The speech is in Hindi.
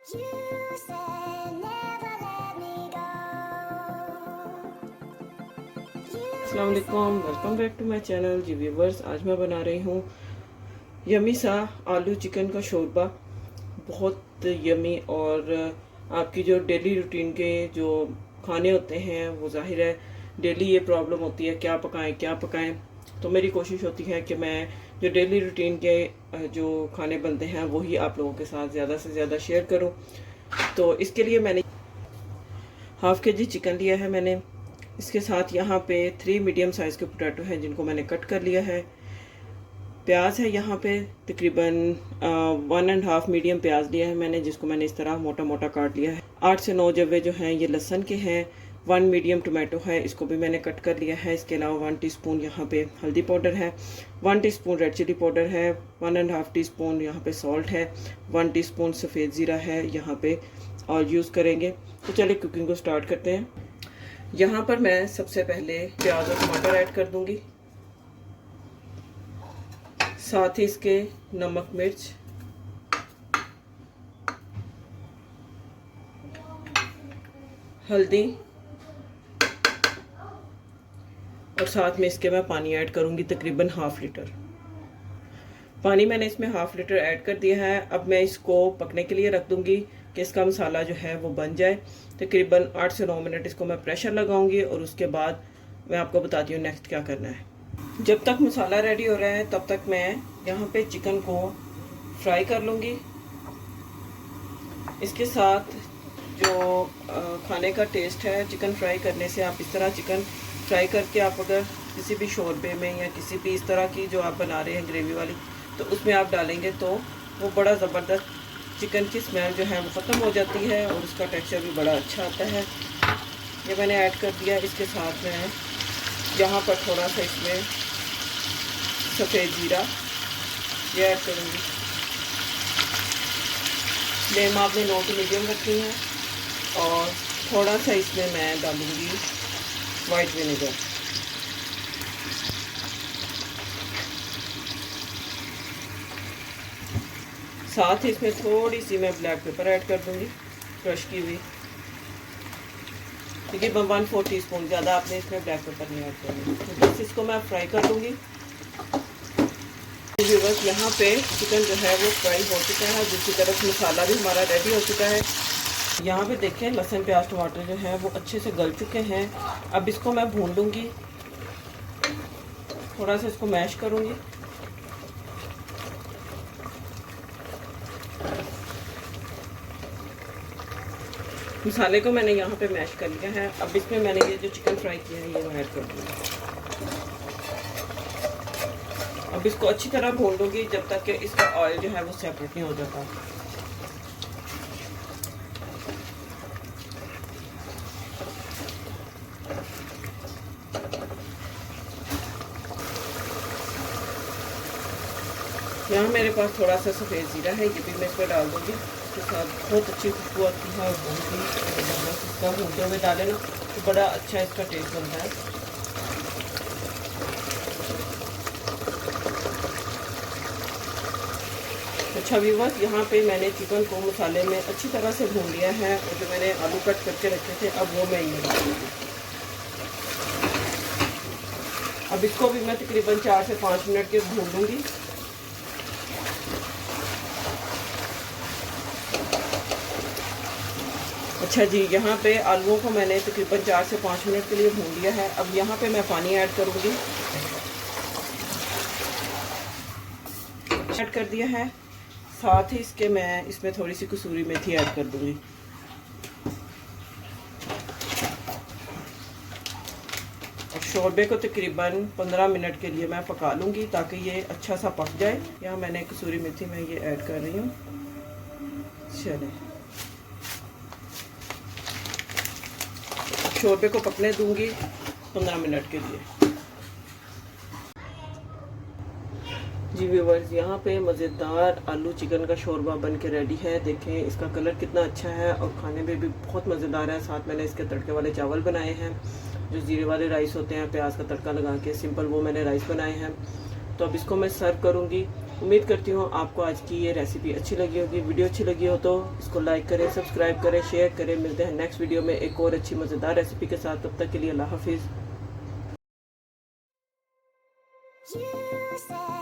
You said never let me go. अस्सलाम वालेकुम, welcome back to my channel जी व्यूवर्स। आज मैं बना रही हूँ यमी सा आलू चिकन का शोरबा। बहुत यमी। और आपकी जो डेली रूटीन के जो खाने होते हैं वो जाहिर है डेली ये प्रॉब्लम होती है क्या पकाएं क्या पकाएं। तो मेरी कोशिश होती है कि मैं जो डेली रूटीन के जो खाने बनते हैं वही आप लोगों के साथ ज़्यादा से ज़्यादा शेयर करूं। तो इसके लिए मैंने हाफ के जी चिकन लिया है मैंने। इसके साथ यहाँ पे 3 मीडियम साइज़ के पोटैटो हैं जिनको मैंने कट कर लिया है। प्याज है यहाँ पे तकरीबन 1.5 मीडियम प्याज लिया है मैंने, जिसको मैंने इस तरह मोटा मोटा काट लिया है। 8 से 9 जवे जो हैं ये लहसुन के हैं। 1 मीडियम टोमेटो है, इसको भी मैंने कट कर लिया है। इसके अलावा 1 टीस्पून यहाँ पे हल्दी पाउडर है, 1 टीस्पून रेड चिली पाउडर है, 1.5 टीस्पून यहाँ पे सॉल्ट है, 1 टीस्पून सफ़ेद ज़ीरा है यहाँ पे और यूज़ करेंगे। तो चलिए कुकिंग को स्टार्ट करते हैं। यहाँ पर मैं सबसे पहले प्याज और टमाटर ऐड कर दूंगी, साथ ही इसके नमक मिर्च, हल्दी और साथ में इसके मैं पानी ऐड करूंगी तकरीबन ½ लीटर। पानी मैंने इसमें ½ लीटर ऐड कर दिया है। अब मैं इसको पकने के लिए रख दूंगी कि इसका मसाला जो है वो बन जाए। तकरीबन 8 से 9 मिनट इसको मैं प्रेशर लगाऊंगी और उसके बाद मैं आपको बताती हूँ नेक्स्ट क्या करना है। जब तक मसाला रेडी हो रहा है तब तक मैं यहाँ पे चिकन को फ्राई कर लूँगी। इसके साथ जो खाने का टेस्ट है चिकन फ्राई करने से, आप इस तरह चिकन फ्राई करके आप अगर किसी भी शोरबे में या किसी भी इस तरह की जो आप बना रहे हैं ग्रेवी वाली, तो उसमें आप डालेंगे तो वो बड़ा ज़बरदस्त चिकन की स्मेल जो है वो ख़त्म हो जाती है और उसका टेक्सचर भी बड़ा अच्छा आता है। ये मैंने ऐड कर दिया। इसके साथ मैं यहाँ पर थोड़ा सा इसमें सफ़ेद ज़ीरा ये ऐड करूँगी। फ्लेम आपने लो टू मीडियम रखनी है और थोड़ा सा इसमें मैं डालूँगी वाइट विनेगर। साथ ही इसमें थोड़ी सी मैं ब्लैक पेपर ऐड कर दूंगी, क्रश की हुई। देखिए 1/4 टीस्पून, ज़्यादा आपने इसमें ब्लैक पेपर नहीं ऐड करनी। तो बस इसको मैं फ्राई कर दूंगी। बस यहाँ पे चिकन जो है वो फ्राई हो चुका है, दूसरी तरफ मसाला भी हमारा रेडी हो चुका है। यहाँ पे देखें लहसुन प्याज टमाटर जो है वो अच्छे से गल चुके हैं। अब इसको मैं भून लूँगी, थोड़ा सा इसको मैश करूँगी। मसाले को मैंने यहाँ पे मैश कर लिया है। अब इसमें मैंने ये जो चिकन फ्राई किया है ये ऐड कर दूँगी। अब इसको अच्छी तरह भून लूँगी जब तक कि इसका ऑयल जो है वो सेपरेट नहीं हो जाता। यहाँ मेरे पास थोड़ा सा सफ़ेद ज़ीरा है, ये भी मैं इसमें डाल दूँगी। इसके साथ बहुत अच्छी खुशबू आती है और बहुत ही ज़बरदस्त। इसका भूनते हुए डालें ना तो बड़ा अच्छा इसका टेस्ट बनता है। अच्छा व्यूअर्स, यहाँ पे मैंने चिकन को मसाले में अच्छी तरह से भून लिया है और जो मैंने आलू कट करके रखे थे अब वो मैं इनमें डालूँगी। अब इसको भी मैं तकरीबन 4 से 5 मिनट के भून लूँगी। अच्छा जी, यहाँ पे आलूओं को मैंने तकरीबन 4 से 5 मिनट के लिए भून लिया है। अब यहाँ पे मैं पानी ऐड करूँगी। ऐड कर दिया है। साथ ही इसके मैं इसमें थोड़ी सी कसूरी मेथी ऐड कर दूँगी। और शोरबे को तकरीबन 15 मिनट के लिए मैं पका लूँगी ताकि ये अच्छा सा पक जाए। यहाँ मैंने कसूरी मेथी में ये ऐड कर रही हूँ। चलिए शोरबे को पकने दूंगी 15 मिनट के लिए। जी व्यूअर्स, यहाँ पे मज़ेदार आलू चिकन का शोरबा बन के रेडी है। देखें इसका कलर कितना अच्छा है और खाने में भी बहुत मज़ेदार है। साथ मैंने इसके तड़के वाले चावल बनाए हैं, जो ज़ीरे वाले राइस होते हैं प्याज का तड़का लगा के सिंपल, वो मैंने राइस बनाए हैं। तो अब इसको मैं सर्व करूँगी उम्मीद करती हूँ आपको आज की ये रेसिपी अच्छी लगी होगी। वीडियो अच्छी लगी हो तो इसको लाइक करें, सब्सक्राइब करें, शेयर करें। मिलते हैं नेक्स्ट वीडियो में एक और अच्छी मज़ेदार रेसिपी के साथ। तब तक के लिए अल्लाह हाफिज़। You said